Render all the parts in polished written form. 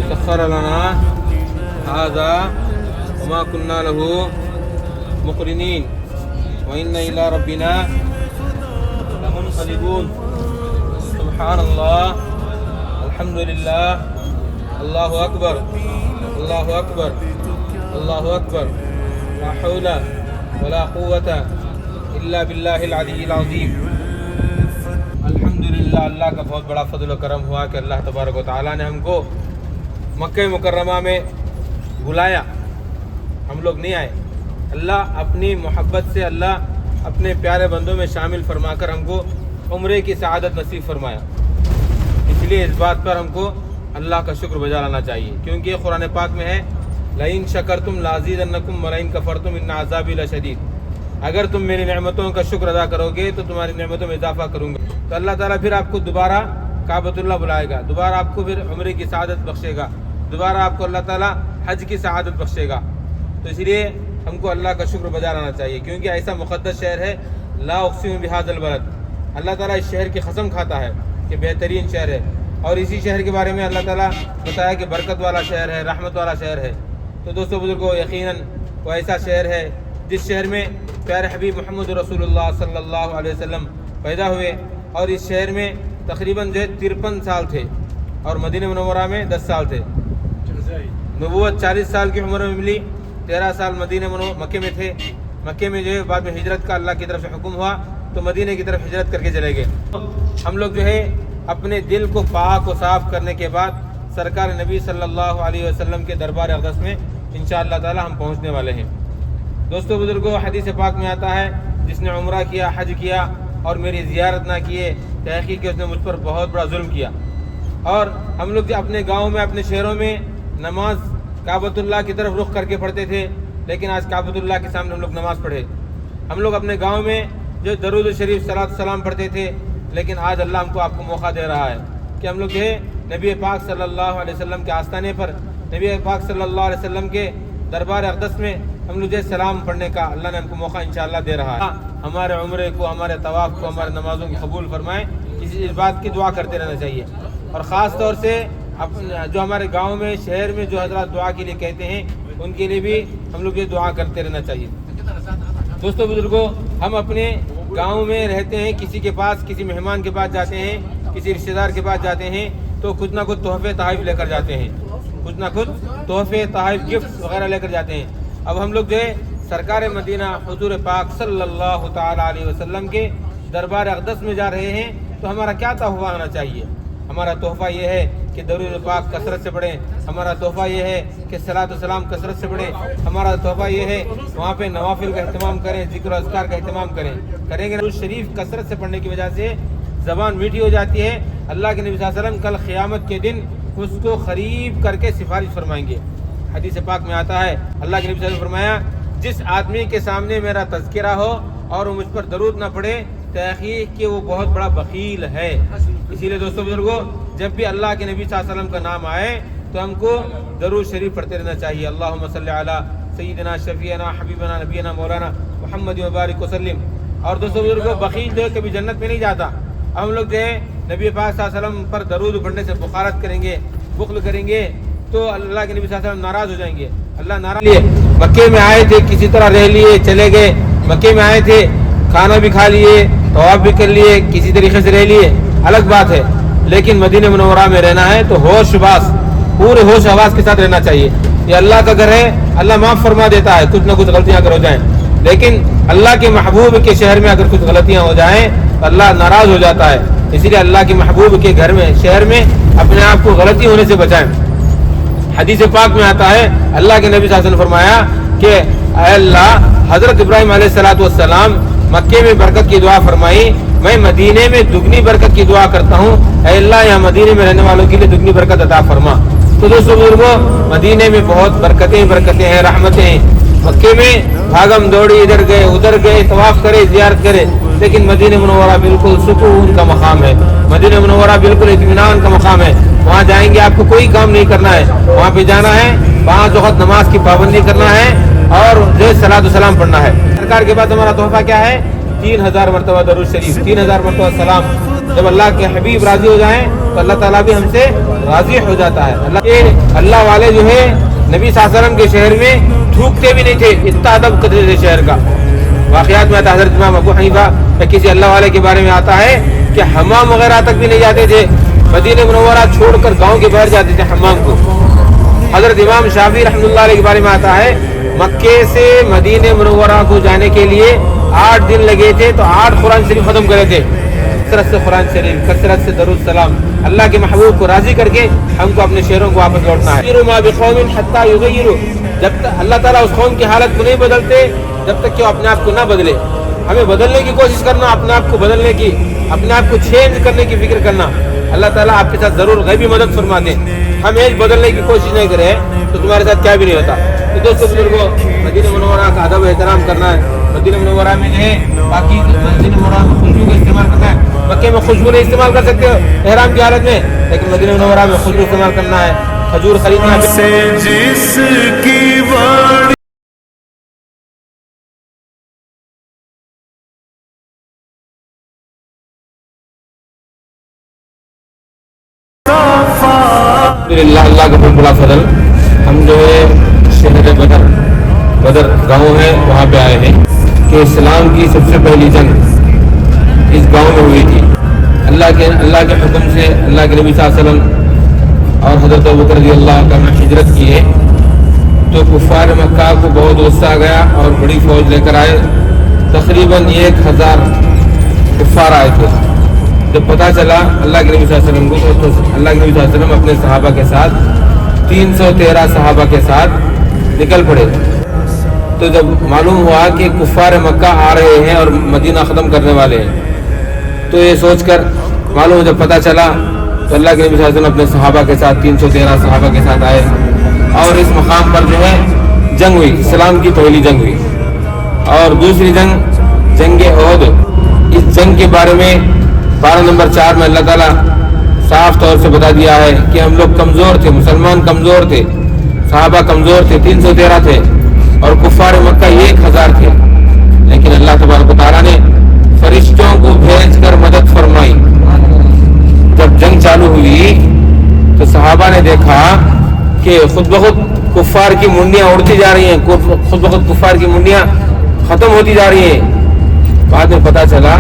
سخر لنا هذا وما كنا له مقرنين وإنا إلى ربنا لمنقلبون سبحان الله الحمد لله الله أكبر الله أكبر الله أكبر لا حول ولا قوة إلا بالله العلي العظيم الحمدللہ اللہ کا بہت بڑا فضل و کرم ہوا کہ اللہ تبارک و تعالیٰ نے ہم کو مکہ مکرمہ میں بلایا. ہم لوگ نہیں آئے. اللہ اپنی محبت سے اللہ اپنے پیارے بندوں میں شامل فرما کر ہم کو عمرے کی سعادت نصیب فرمایا. اس لیے اس بات پر ہم کو اللہ کا شکر بجا لانا چاہیے، کیونکہ یہ قرآن پاک میں ہے لئن شکرتم لازیدنکم ولئن کفرتم ان عذابی لشدید. اگر تم میری نعمتوں کا شکر ادا کرو گے تو تمہاری نعمتوں میں اضافہ کروں گا. تو اللہ تعالیٰ پھر آپ کو دوبارہ کعبۃ اللہ بلائے گا، دوبارہ آپ کو پھر عمرے کی سعادت بخشے گا، دوبارہ آپ کو اللہ تعالیٰ حج کی سعادت بخشے گا. تو اس لیے ہم کو اللہ کا شکر بجا لانا چاہیے، کیونکہ ایسا مقدس شہر ہے لا اقسم بہذا البلد. اللہ تعالیٰ اس شہر کی قسم کھاتا ہے کہ بہترین شہر ہے، اور اسی شہر کے بارے میں اللہ تعالیٰ بتایا کہ برکت والا شہر ہے، رحمت والا شہر ہے. تو دوستو بزرگوں، یقیناً وہ ایسا شہر ہے جس شہر میں پیارے حبیب محمد رسول اللہ صلی اللہ علیہ وسلم پیدا ہوئے، اور اس شہر میں تقریباً 53 سال تھے، اور مدینہ منورہ میں 10 سال تھے. نبوت 40 سال کی عمر میں ملی، 13 سال مکے میں تھے. مکے میں جو ہے بعد میں ہجرت کا اللہ کی طرف سے حکم ہوا تو مدینہ کی طرف ہجرت کر کے چلے گئے. ہم لوگ جو ہے اپنے دل کو پاک و صاف کرنے کے بعد سرکار نبی صلی اللہ علیہ وسلم کے دربار اقدس میں انشاءاللہ تعالی ہم پہنچنے والے ہیں. دوستو بزرگوں، حدیث پاک میں آتا ہے جس نے عمرہ کیا، حج کیا اور میری زیارت نہ کیے، تحقیق کہ اس نے مجھ پر بہت بڑا ظلم کیا. اور ہم لوگ جو اپنے گاؤں میں اپنے شہروں میں نماز کعبۃ اللہ کی طرف رخ کر کے پڑھتے تھے، لیکن آج کعبۃ اللہ کے سامنے ہم لوگ نماز پڑھے. ہم لوگ اپنے گاؤں میں جو درود شریف صلاۃ السلام پڑھتے تھے، لیکن آج اللہ ہم کو آپ کو موقع دے رہا ہے کہ ہم لوگ جو ہے نبی پاک صلی اللہ علیہ وسلم کے آستانے پر، نبی پاک صلی اللہ علیہ وسلم کے دربار اقدس میں ہم لوگ جو سلام پڑھنے کا اللہ نے ہم کو موقع انشاءاللہ دے رہا ہے. ہمارے عمرے کو، ہمارے طواف کو، ہمارے نمازوں کو قبول فرمائے، اس بات کی دعا کرتے رہنا چاہیے. اور خاص طور سے جو ہمارے گاؤں میں، شہر میں جو حضرات دعا کے لیے کہتے ہیں، ان کے لیے بھی ہم لوگ یہ دعا کرتے رہنا چاہیے. دوستو بزرگوں، ہم اپنے گاؤں میں رہتے ہیں، کسی کے پاس، کسی مہمان کے پاس جاتے ہیں، کسی رشتہ دار کے پاس جاتے ہیں تو کچھ نہ کچھ تحفے تحائف لے کر جاتے ہیں، کچھ نہ کچھ تحفے تحائف گفٹ وغیرہ لے کر جاتے ہیں. اب ہم لوگ جو ہے سرکار مدینہ حضور پاک صلی اللہ تعالی علیہ وسلم کے دربار اقدس میں جا رہے ہیں، تو ہمارا کیا تحفہ آنا چاہیے؟ ہمارا تحفہ یہ ہے کہ درود پاک کثرت سے پڑھیں. ہمارا تحفہ یہ ہے کہ صلاۃ و سلام کثرت سے پڑھیں. ہمارا تحفہ یہ ہے وہاں پہ نوافل کا اہتمام کریں، ذکر و اذکار کا اہتمام کریں گے. درود شریف کثرت سے پڑھنے کی وجہ سے زبان میٹھی ہو جاتی ہے. اللہ کے نبی صلی اللہ علیہ وسلم کل قیامت کے دن اس کو قریب کر کے سفارش فرمائیں گے. حدیث پاک میں آتا ہے اللہ کے نبی صلی اللہ علیہ وسلم نے فرمایا جس آدمی کے سامنے میرا تذکرہ ہو اور وہ مجھ پر درود نہ پڑھے، تحقیق کہ وہ بہت بڑا بخیل ہے. اسی لیے دوستو بزرگوں، جب بھی اللہ کے نبی صلی اللہ علیہ وسلم کا نام آئے تو ہم کو درود شریف پڑھتے رہنا چاہیے. اللہم صلی علی سیدنا شفیعنا حبیبنا نبینا مولانا محمد وبارک وسلم. اور دوستو بزرگوں، بخیل جو ہے کبھی جنت میں نہیں جاتا. ہم لوگ جو ہے نبی پاک صلی اللہ علیہ وسلم پر درود پڑھنے سے بخارت کریں گے، بخل کریں گے، تو اللہ کے نبی صلی اللہ علیہ وسلم ناراض ہو جائیں گے. اللہ ناراض لیے مکے میں آئے تھے، کسی طرح رہ لیے، چلے گئے. مکے میں آئے تھے، کھانا بھی کھا لیے، طواف بھی کر لیے، کسی طریقے سے رہ لیے، الگ بات ہے. لیکن مدینہ منورہ میں رہنا ہے تو ہوش باس، پورے ہوش حواس کے ساتھ رہنا چاہیے. یہ اللہ کا گھر ہے، اللہ معاف فرما دیتا ہے کچھ نہ کچھ غلطیاں اگر ہو جائیں. لیکن اللہ کے محبوب کے شہر میں اگر کچھ غلطیاں ہو جائیں تو اللہ ناراض ہو جاتا ہے. اسی لیے اللہ کے محبوب کے گھر میں، شہر میں اپنے آپ کو غلطی ہونے سے بچائیں. حدیث پاک میں آتا ہے اللہ کے نبی صلی اللہ علیہ وسلم نے فرمایا کہ اے اللہ، حضرت ابراہیم علیہ السلام مکے میں برکت کی دعا فرمائی، میں مدینے میں دگنی برکت کی دعا کرتا ہوں، اے اللہ یہاں مدینے میں رہنے والوں کے لیے دگنی برکت عطا فرما. تو دوستو بزرگوں، مدینے میں بہت برکتیں ہیں، رحمتیں ہیں. مکے میں بھاگم دوڑی، ادھر گئے، طواف کرے، زیارت کرے. لیکن مدینہ منورہ بالکل سکون کا مقام ہے، مدینہ منورہ بالکل اطمینان کا مقام ہے. وہاں جائیں گے آپ کو کوئی کام نہیں کرنا ہے، وہاں پہ جانا ہے، 5 وقت نماز کی پابندی کرنا ہے اور جو صلاۃ و سلام پڑھنا ہے. سرکار کے بعد ہمارا تحفہ کیا ہے؟ 3000 مرتبہ درود شریف، 3000 مرتبہ سلام. جب اللہ کے حبیب راضی ہو جائیں تو اللہ تعالیٰ بھی ہم سے راضی ہو جاتا ہے۔ اللہ والے جو ہے نبی صلی اللہ علیہ وسلم کے شہر میں تھوکتے بھی نہیں تھے، اتنا ادب کرتے تھے شہر کا۔ واقعات میں آتا ہے حضرت امام ابو حنیفہ یا کسی اللہ والے کے بارے میں آتا ہے کہ حمام وغیرہ تک بھی نہیں جاتے تھے، مدینہ منورہ چھوڑ کر گاؤں کے باہر جاتے تھے حمام کو۔ حضرت امام شافعی رحمۃ اللہ علیہ کے بارے میں آتا ہے مکے سے مدینہ منورہ کو جانے کے لیے 8 دن لگے تھے تو 8 قرآن شریف ختم کرے تھے۔ کثرت سے قرآن شریف، کثرت سے درود سلام، اللہ کے محبوب کو راضی کر کے ہم کو اپنے شہروں کو واپس لوٹنا ہے۔ جب تک اللہ تعالیٰ اس قوم کی حالت کو نہیں بدلتے جب تک کہ وہ اپنے آپ کو نہ بدلے، ہمیں بدلنے کی کوشش کرنا، اپنے آپ کو بدلنے کی، اپنے آپ کو چینج کرنے کی فکر کرنا۔ اللہ تعالیٰ آپ کے ساتھ ضرور غیبی مدد فرما دیں۔ ہم ایج بدلنے کی کوشش نہیں کریں تو تمہارے ساتھ کیا بھی نہیں ہوتا۔ تو دوستوں بزرگوں، مدینہ منورہ کا ادب احترام کرنا ہے۔ مدینہ منورہ میں جو ہے باقی مدینہ منورہ میں خوشبو کا استعمال کرنا ہے۔ مکے میں خوشبو نہیں استعمال کر سکتے ہو احرام کی حالت میں، لیکن مدینہ منورہ میں خوشبو استعمال کرنا ہے۔ کھجور خریدنا ہے۔ جس کی واڑی الحمدللہ، اللہ کا بہت بڑا فضل، ہم جو ہے شہر بدر گاؤں ہے وہاں پہ آئے ہیں کہ اسلام کی سب سے پہلی جنگ اس گاؤں میں ہوئی تھی۔ اللہ کے حکم سے اللہ کے نبی صلی اللہ علیہ وسلم اور حضرت ابوبکر رضی اللہ عنہ ہجرت کیے تو کفار مکہ کو بہت غصہ آ گیا اور بڑی فوج لے کر آئے، تقریباً 1000 کفار آئے تھے۔ جب پتہ چلا اللہ کے نبی صلی اللہ علیہ وسلم کو تو اللہ کے نبی صلی اللہ علیہ وسلم اپنے صحابہ کے ساتھ 313 صحابہ کے ساتھ نکل پڑے۔ تو جب معلوم ہوا کہ کفار مکہ آ رہے ہیں اور مدینہ ختم کرنے والے ہیں تو یہ سوچ کر معلوم جب پتہ چلا تو اللہ کے نبی صلی اللہ علیہ وسلم اپنے صحابہ کے ساتھ 313 صحابہ کے ساتھ آئے اور اس مقام پر جو ہے جنگ ہوئی، اسلام کی پہلی جنگ ہوئی۔ اور دوسری جنگ احد، اس جنگ کے بارے میں پارہ نمبر 4 میں اللہ تعالیٰ صاف طور سے بتا دیا ہے کہ ہم لوگ کمزور تھے، مسلمان کمزور تھے، صحابہ کمزور تھے، 313 تھے اور کفار مکہ 1000 تھے، لیکن اللہ تبارک و تعالیٰ نے فرشتوں کو بھیج کر مدد فرمائی۔ جب جنگ چالو ہوئی تو صحابہ نے دیکھا کہ خود بخود کفار کی منڈیاں اڑتی جا رہی ہیں، خود بخود کفار کی منڈیاں ختم ہوتی جا رہی ہیں۔ بعد میں پتہ چلا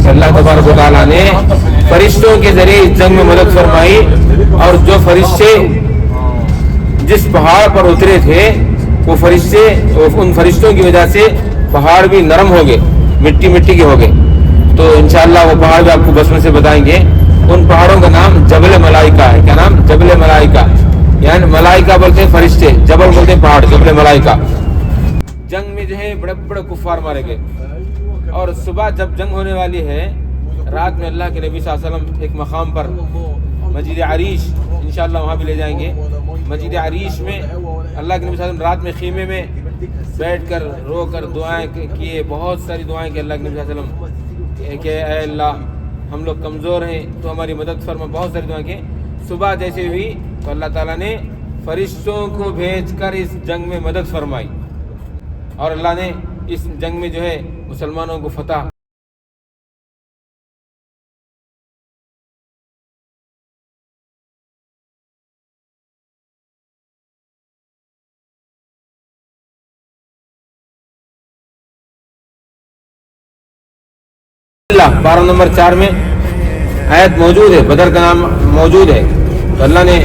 کہ اللہ تبارک و تعالیٰ نے فرشتوں کے ذریعے اس جنگ میں مدد فرمائی اور جو فرشتے جس پہاڑ پر اترے تھے وہ فرشتے، ان فرشتوں کی وجہ سے پہاڑ بھی نرم ہو گئے، مٹی کے ہو گئے۔ تو انشاءاللہ وہ پہاڑ بھی آپ کو بس میں سے بتائیں گے۔ ان پہاڑوں کا نام جبل ملائکہ ہے۔ کیا نام؟ جبل ملائکہ، یعنی ملائکہ بولتے ہیں فرشتے، جبل بولتے ہیں پہاڑ، جبل ملائکہ۔ جنگ میں جو ہے بڑے بڑے کفار مارے گئے اور صبح جب جنگ ہونے والی ہے، رات میں اللہ کے نبی صلی اللہ علیہ وسلم ایک مقام پر مسجد عریش، انشاءاللہ وہاں بھی لے جائیں گے، مسجد عریش میں اللہ کے نبی صلی اللہ علیہ وسلم رات میں خیمے میں بیٹھ کر رو کر دعائیں کیے، بہت ساری دعائیں کی اللہ کے نبی صلی اللہ علیہ وسلم کہ اے اللہ ہم لوگ کمزور ہیں تو ہماری مدد فرما، بہت ساری دعائیں کی۔ صبح جیسے ہوئی تو اللہ تعالیٰ نے فرشتوں کو بھیج کر اس جنگ میں مدد فرمائی اور اللہ نے اس جنگ میں جو ہے مسلمانوں کو فتح۔ پارہ نمبر 4 میں آیت موجود ہے، بدر کا نام موجود ہے، تو اللہ نے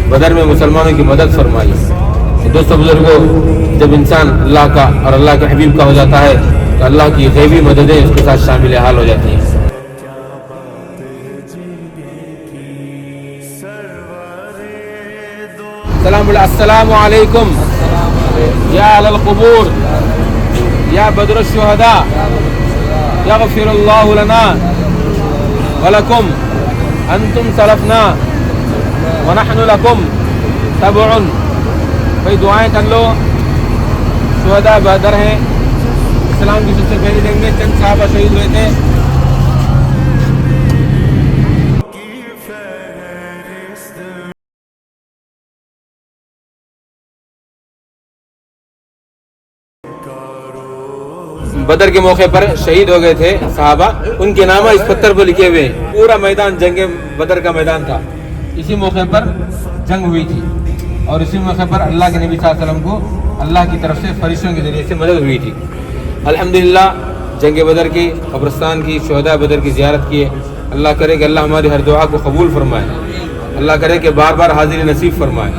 بدر میں مسلمانوں کی مدد فرمائی۔ دوستو بزرگوں، جب انسان اللہ کا اور اللہ کے حبیب کا ہو جاتا ہے تو اللہ کی غیبی مددیں اس کے ساتھ شامل حال ہو جاتی ہیں۔ السلام علیکم یا اہل القبور یا بدر الشہداء، یغفر اللہ لنا ولکم انتم سلفنا ونحن لکم تبع۔ بھائی دعائیں کر لو، شہداء بدر ہیں، اسلام کی سب سے پہلی جنگ میں چند صحابہ شہید ہوئے تھے۔ بدر کے موقع پر شہید ہو گئے تھے صحابہ، ان کے نام اس پتھر پر لکھے ہوئے ہیں۔ پورا میدان جنگ بدر کا میدان تھا، اسی موقع پر جنگ ہوئی تھی، اور اسی موقع پر اللہ کے نبی صلی اللہ علیہ وسلم کو اللہ کی طرف سے فرشتوں کے ذریعے سے مدد ہوئی تھی۔ الحمدللہ جنگ بدر کی، قبرستان کی، شہداء بدر کی زیارت کیے۔ اللہ کرے کہ اللہ ہماری ہر دعا کو قبول فرمائے، اللہ کرے کہ بار بار حاضری نصیب فرمائے۔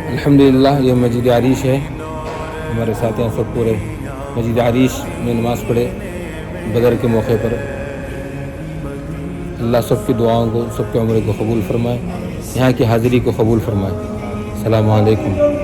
الحمدللہ یہ مسجد عریش ہے، ہمارے ساتھیاں سب پورے مسجد عریش میں نماز پڑھے بدر کے موقع پر۔ اللہ سب کی دعاؤں کو، سب کے عمرے کو قبول فرمائے، یہاں کی حاضری کو قبول فرمائے۔ السلام علیکم۔